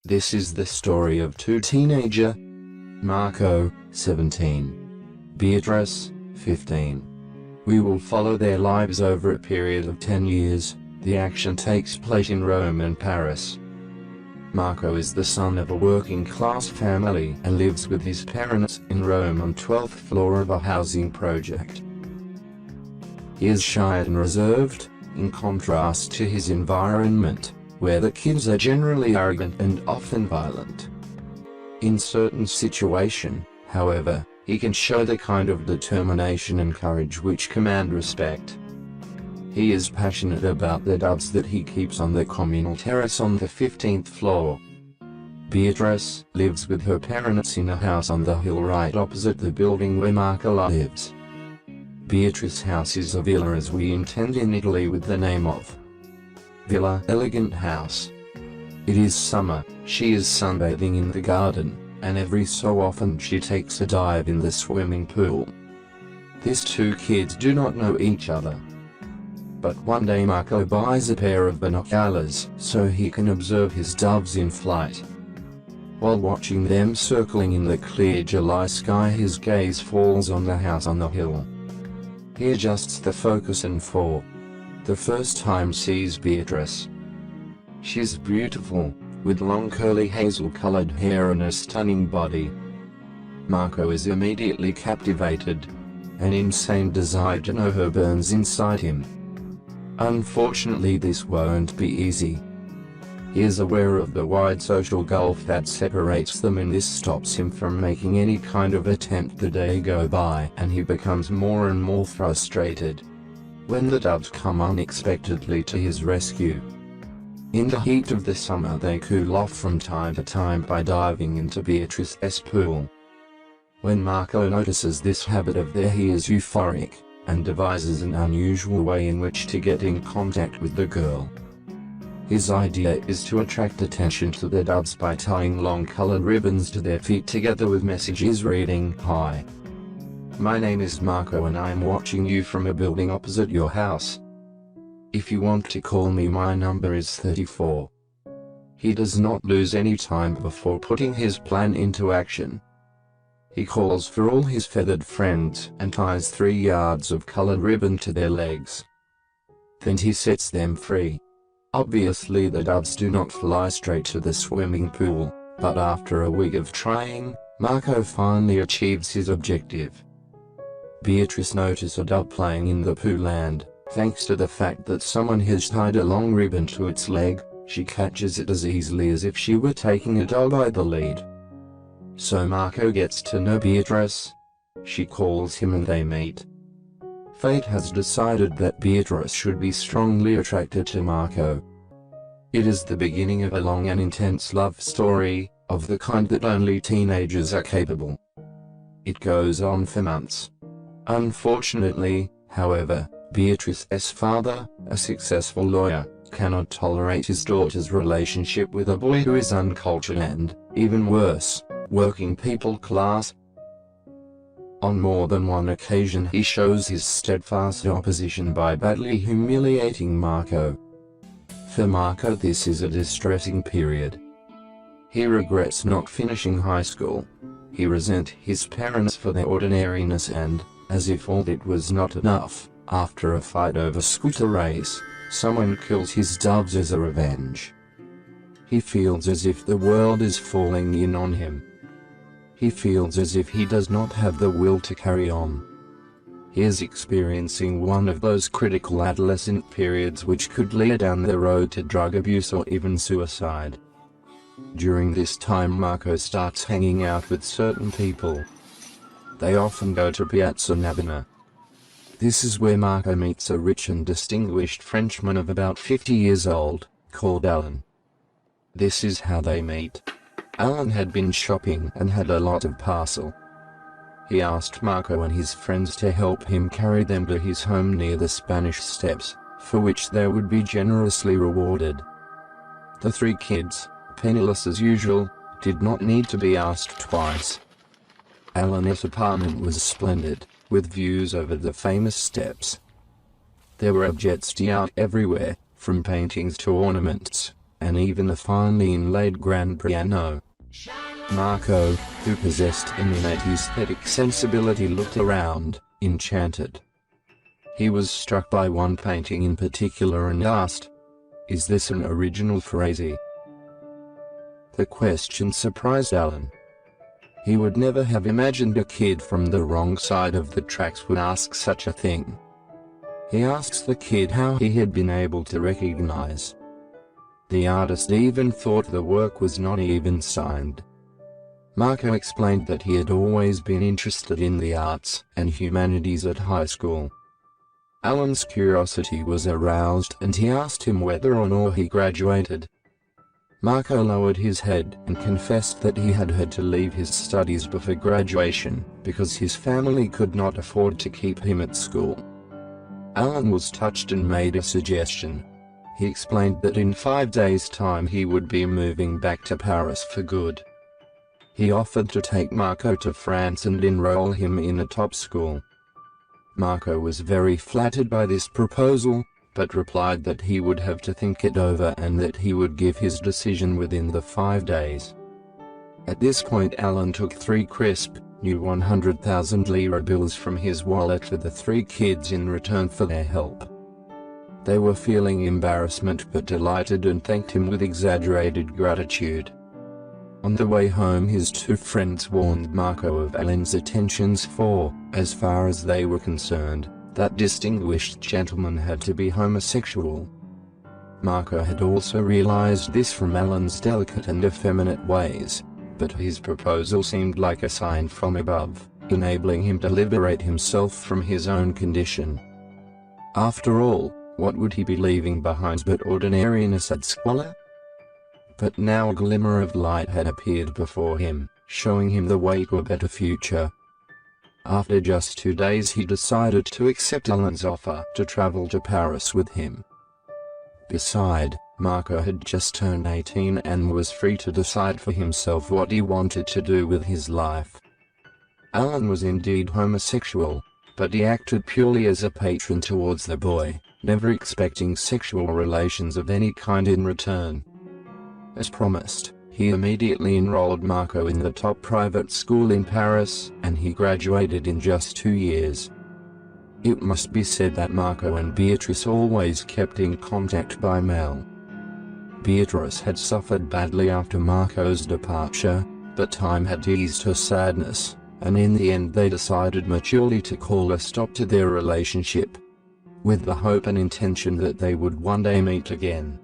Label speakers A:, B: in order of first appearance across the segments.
A: This is the story of two teenagers, Marco, 17, Beatrice, 15. We will follow their lives over a period of 10 years. The action takes place in Rome and Paris. Marco is the son of a working-class family and lives with his parents in Rome on 12th floor of a housing project. He is shy and reserved, in contrast to his environment, where the kids are generally arrogant and often violent. In certain situations, however, he can show the kind of determination and courage which command respect. He is passionate about the doves that he keeps on the communal terrace on the 15th floor. Beatrice lives with her parents in a house on the hill right opposite the building where Marco lives. Beatrice's house is a villa, as we intend in Italy, with the name of Villa Elegant House. It is summer, she is sunbathing in the garden, and every so often she takes a dive in the swimming pool. These two kids do not know each other. But one day Marco buys a pair of binoculars so he can observe his doves in flight. While watching them circling in the clear July sky, his gaze falls on the house on the hill. He adjusts the focus and for the first time sees Beatrice. She's beautiful, with long curly hazel-colored hair and a stunning body. Marco is immediately captivated. An insane desire to know her burns inside him. Unfortunately, this won't be easy. He is aware of the wide social gulf that separates them, and this stops him from making any kind of attempt. The day go by and he becomes more and more frustrated when the doves come unexpectedly to his rescue. In the heat of the summer, they cool off from time to time by diving into Beatrice's pool. When Marco notices this habit of theirs, he is euphoric and devises an unusual way in which to get in contact with the girl. His idea is to attract attention to the doves by tying long colored ribbons to their feet together with messages reading, "Hi. My name is Marco and I am watching you from a building opposite your house. If you want to call me, my number is 34. He does not lose any time before putting his plan into action. He calls for all his feathered friends and ties 3 yards of colored ribbon to their legs. Then he sets them free. Obviously, the doves do not fly straight to the swimming pool, but after a week of trying, Marco finally achieves his objective. Beatrice notices a dove playing in the pool, and, thanks to the fact that someone has tied a long ribbon to its leg, she catches it as easily as if she were taking a dog by the lead. So Marco gets to know Beatrice. She calls him and they meet. Fate has decided that Beatrice should be strongly attracted to Marco. It is the beginning of a long and intense love story, of the kind that only teenagers are capable. It goes on for months. Unfortunately, however, Beatrice's father, a successful lawyer, cannot tolerate his daughter's relationship with a boy who is uncultured and, even worse, working people class. On more than one occasion he shows his steadfast opposition by badly humiliating Marco. For Marco, this is a distressing period. He regrets not finishing high school. He resents his parents for their ordinariness and, as if all that was not enough, after a fight over scooter race, someone kills his doves as a revenge. He feels as if the world is falling in on him. He feels as if he does not have the will to carry on. He is experiencing one of those critical adolescent periods which could lead down the road to drug abuse or even suicide. During this time, Marco starts hanging out with certain people. They often go to Piazza Navona. This is where Marco meets a rich and distinguished Frenchman of about 50 years old, called Alan. This is how they meet. Alan had been shopping and had a lot of parcel. He asked Marco and his friends to help him carry them to his home near the Spanish Steps, for which they would be generously rewarded. The 3 kids, penniless as usual, did not need to be asked twice. Alan's apartment was splendid, with views over the famous steps. There were objets d'art everywhere, from paintings to ornaments. and even a finely inlaid grand piano. Marco, who possessed an innate aesthetic sensibility, looked around, enchanted. He was struck by one painting in particular and asked, "Is this an original Frazee?" The question surprised Alan. He would never have imagined a kid from the wrong side of the tracks would ask such a thing. He asks the kid how he had been able to recognize. The artist even thought the work was not even signed. Marco explained that he had always been interested in the arts and humanities at high school. Alan's curiosity was aroused and he asked him whether or not he graduated. Marco lowered his head and confessed that he had had to leave his studies before graduation because his family could not afford to keep him at school. Alan was touched and made a suggestion. He explained that in 5 days' time he would be moving back to Paris for good. He offered to take Marco to France and enroll him in a top school. Marco was very flattered by this proposal, but replied that he would have to think it over and that he would give his decision within the 5 days. At this point Alan took 3 crisp, new 100,000 lira bills from his wallet for the 3 kids in return for their help. They were feeling embarrassment but delighted and thanked him with exaggerated gratitude. On the way home his 2 friends warned Marco of Alan's attentions for, as far as they were concerned, that distinguished gentleman had to be homosexual. Marco had also realized this from Alan's delicate and effeminate ways, but his proposal seemed like a sign from above, enabling him to liberate himself from his own condition. After all, what would he be leaving behind but ordinariness and squalor? But now a glimmer of light had appeared before him, showing him the way to a better future. After just 2 days he decided to accept Alan's offer to travel to Paris with him. Besides, Marco had just turned 18 and was free to decide for himself what he wanted to do with his life. Alan was indeed homosexual, but he acted purely as a patron towards the boy, never expecting sexual relations of any kind in return. As promised, he immediately enrolled Marco in the top private school in Paris, and he graduated in just 2 years. It must be said that Marco and Beatrice always kept in contact by mail. Beatrice had suffered badly after Marco's departure, but time had eased her sadness, and in the end they decided maturely to call a stop to their relationship, with the hope and intention that they would one day meet again.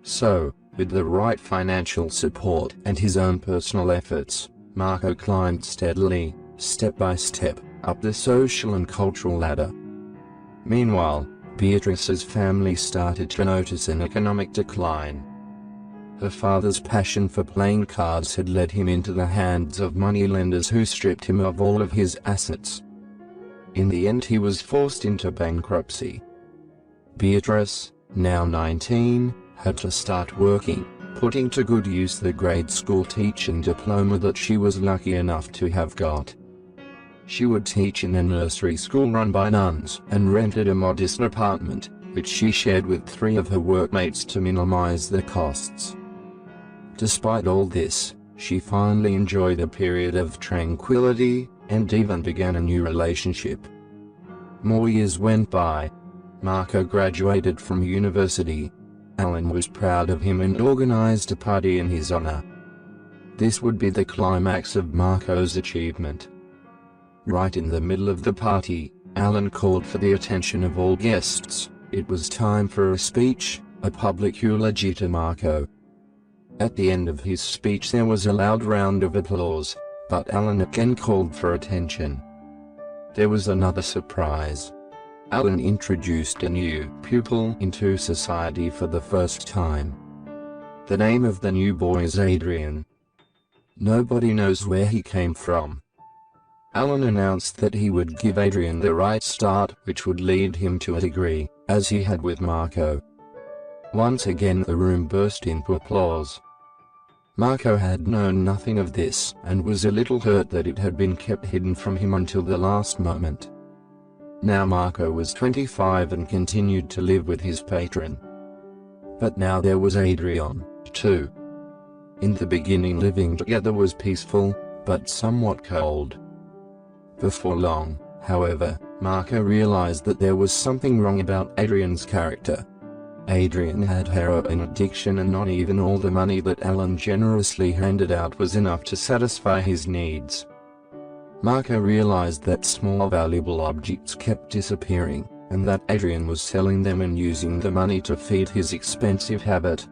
A: So, with the right financial support and his own personal efforts, Marco climbed steadily, step by step, up the social and cultural ladder. Meanwhile, Beatrice's family started to notice an economic decline. Her father's passion for playing cards had led him into the hands of moneylenders who stripped him of all of his assets. In the end he was forced into bankruptcy. Beatrice, now 19, had to start working, putting to good use the grade school teaching diploma that she was lucky enough to have got. She would teach in a nursery school run by nuns and rented a modest apartment, which she shared with 3 of her workmates to minimize the costs. Despite all this, she finally enjoyed a period of tranquility, and even began a new relationship. More years went by. Marco graduated from university. Alan was proud of him and organized a party in his honor. This would be the climax of Marco's achievement. Right in the middle of the party, Alan called for the attention of all guests. It was time for a speech, a public eulogy to Marco. At the end of his speech there was a loud round of applause, but Alan again called for attention. There was another surprise. Alan introduced a new pupil into society for the first time. The name of the new boy is Adrian. Nobody knows where he came from. Alan announced that he would give Adrian the right start, which would lead him to a degree, as he had with Marco. Once again the room burst into applause. Marco had known nothing of this, and was a little hurt that it had been kept hidden from him until the last moment. Now Marco was 25 and continued to live with his patron. But now there was Adrian, too. In the beginning, living together was peaceful, but somewhat cold. Before long, however, Marco realized that there was something wrong about Adrian's character. Adrian had heroin addiction, and not even all the money that Alan generously handed out was enough to satisfy his needs. Marco realized that small valuable objects kept disappearing, and that Adrian was selling them and using the money to feed his expensive habit.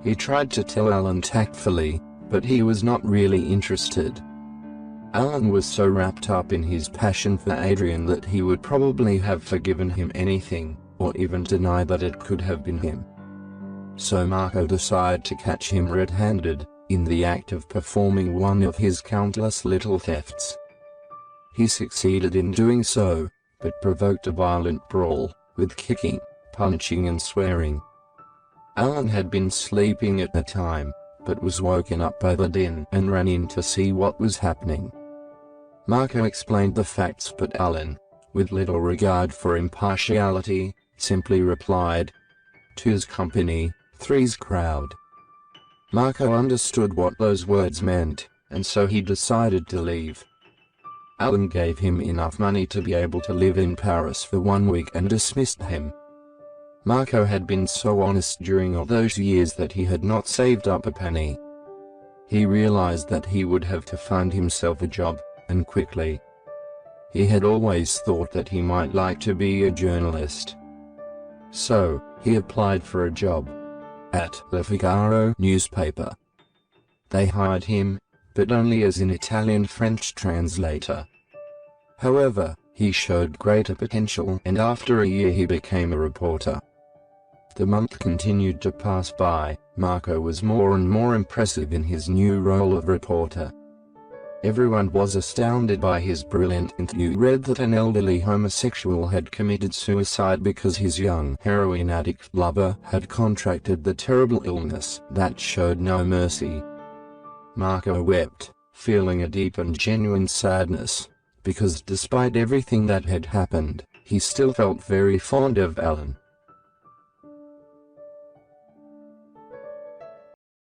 A: He tried to tell Alan tactfully, but he was not really interested. Alan was so wrapped up in his passion for Adrian that he would probably have forgiven him anything, or even deny that it could have been him. So Marco decided to catch him red-handed, in the act of performing one of his countless little thefts. He succeeded in doing so, but provoked a violent brawl, with kicking, punching and swearing. Alan had been sleeping at the time, but was woken up by the din and ran in to see what was happening. Marco explained the facts, but Alan, with little regard for impartiality, simply replied, "Two's company, three's crowd." Marco understood what those words meant, and so he decided to leave. Alan gave him enough money to be able to live in Paris for 1 week and dismissed him. Marco had been so honest during all those years that he had not saved up a penny. He realized that he would have to find himself a job, and quickly. He had always thought that he might like to be a journalist. So, he applied for a job at the Figaro newspaper. They hired him, but only as an Italian-French translator. However, he showed greater potential, and after a year he became a reporter. The month continued to pass by. Marco was more and more impressive in his new role of reporter. Everyone was astounded by his brilliant interview. Read that an elderly homosexual had committed suicide because his young heroin addict lover had contracted the terrible illness that showed no mercy. Marco wept, feeling a deep and genuine sadness, because despite everything that had happened, he still felt very fond of Alan.